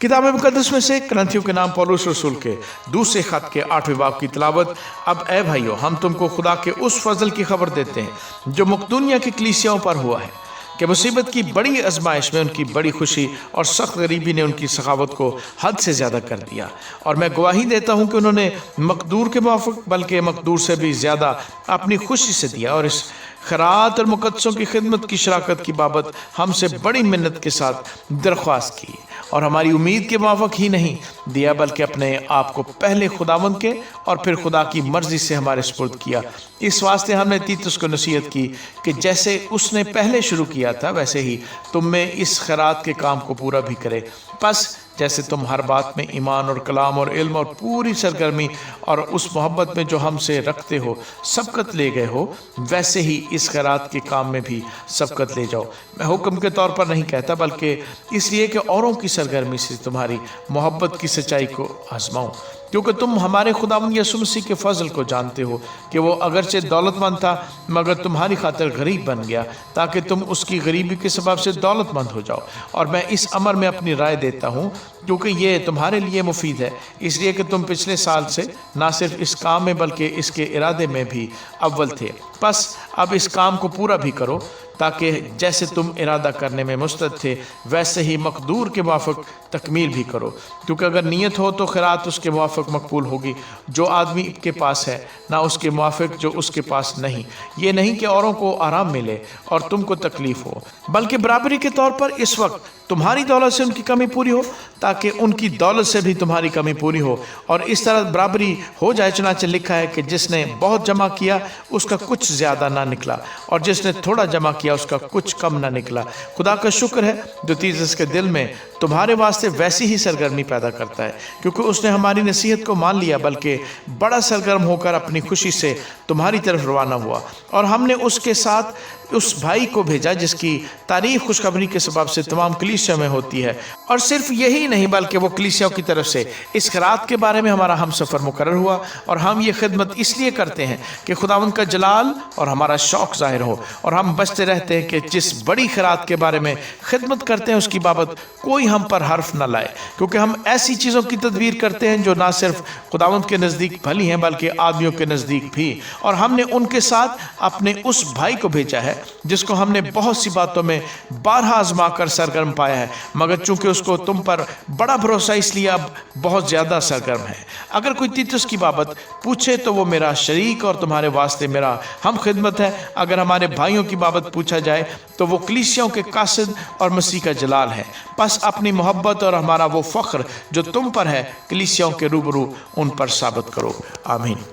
किताब मुकद्दस में से करंथियों के नाम पौलुस रसूल के दूसरे खत के 8वें बाब की तिलावत। अब ए भाइयों, हम तुमको खुदा के उस फजल की खबर देते हैं जो मकदूनिया की कलीसियाओं पर हुआ है कि मुसीबत की बड़ी आजमाइश में उनकी बड़ी खुशी और सख्त गरीबी ने उनकी सखावत को हद से ज़्यादा कर दिया। और मैं गवाही देता हूँ कि उन्होंने मकदूर के मुआफ़िक बल्कि मकदूर से भी ज़्यादा अपनी खुशी से दिया और इस खैरात और मुक़द्दसों की खिदमत की शराकत की बाबत हमसे बड़ी मिन्नत के साथ दरख्वास्त की और हमारी उम्मीद के मुआफ़िक ही नहीं दिया बल्कि अपने आप को पहले खुदावंद के और फिर खुदा की मर्ज़ी से हमारे सुपुर्द किया। इस वास्ते हमने तीतुस को नसीहत की कि जैसे उसने पहले शुरू किया था वैसे ही तुम में इस खैरात के काम को पूरा भी करे। बस जैसे तुम हर बात में ईमान और कलाम और इल्म और पूरी सरगर्मी और उस मोहब्बत में जो हमसे रखते हो सबकत ले गए हो, वैसे ही इस खैरात के काम में भी सबकत ले जाओ। मैं हुक्म के तौर पर नहीं कहता बल्कि इसलिए कि औरों की सरगर्मी से तुम्हारी मोहब्बत की सच्चाई को आजमाऊं, क्योंकि तुम हमारे खुदावंद यीशु मसीह के फजल को जानते हो कि वो अगरचे दौलतमंद था मगर तुम्हारी खातिर गरीब बन गया ताकि तुम उसकी गरीबी के सबब से दौलतमंद हो जाओ। और मैं इस अमर में अपनी राय देता हूँ क्योंकि ये तुम्हारे लिए मुफीद है, इसलिए कि तुम पिछले साल से ना सिर्फ इस काम में बल्कि इसके इरादे में भी अव्वल थे। बस अब इस काम को पूरा भी करो ताकि जैसे तुम इरादा करने में मुस्तद थे वैसे ही मकदूर के मुआफ़िक तकमील भी करो, क्योंकि अगर नीयत हो तो खैरात उसके मुआफ़िक मकबूल होगी जो आदमी के पास है, ना उसके मुआफ़िक जो उसके पास नहीं। ये नहीं कि औरों को आराम मिले और तुमको तकलीफ़ हो, बल्कि बराबरी के तौर पर इस वक्त तुम्हारी दौलत से उनकी कमी पूरी हो ताकि उनकी दौलत से भी तुम्हारी कमी पूरी हो और इस तरह बराबरी हो जाए। चुनांचे लिखा है कि जिसने बहुत जमा किया उसका कुछ ज़्यादा ना निकला और जिसने थोड़ा जमा किया उसका कुछ कम ना निकला। खुदा का शुक्र है जो तीतुस के दिल में तुम्हारे वास्ते वैसी ही सरगर्मी पैदा करता है, क्योंकि उसने हमारी नसीहत को मान लिया बल्कि बड़ा सरगर्म होकर अपनी खुशी से तुम्हारी तरफ रवाना हुआ। और हमने उसके साथ उस भाई को भेजा जिसकी तारीफ खुशखबरी के सबब से तमाम कलीसिया में होती है। और सिर्फ यही नहीं बल्कि वो कलीसियाओं की तरफ से इस खैरात के बारे में हमारा हम सफ़र मुकर्रर हुआ। और हम ये खिदमत इसलिए करते हैं कि खुदावंद का जलाल और हमारा शौक़ ज़ाहिर हो और हम बचते रहते हैं कि जिस बड़ी खैरात के बारे में खिदमत करते हैं उसकी बाबत कोई हम पर हर्फ न लाए, क्योंकि हम ऐसी चीज़ों की तदबीर करते हैं जो ना सिर्फ खुदावंद के नज़दीक भली हैं बल्कि आदमियों के नज़दीक भी। और हमने उनके साथ अपने उस भाई को भेजा है जिसको हमने बहुत सी बातों में बारहा आजमा कर सरगर्म पाया है, मगर चूंकि उसको तुम पर बड़ा भरोसा इसलिए अब बहुत ज़्यादा सरगर्म है। अगर कोई तीतुस की बाबत पूछे तो वो मेरा शरीक और तुम्हारे वास्ते मेरा हम खिदमत है। अगर हमारे भाइयों की बाबत पूछा जाए तो वो कलीसियाओं के कासिद और मसीह का जलाल है। बस अपनी मोहब्बत और हमारा वो फ़ख्र जो तुम पर है कलीसियाओं के रूबरू उन पर साबित करो। आमीन।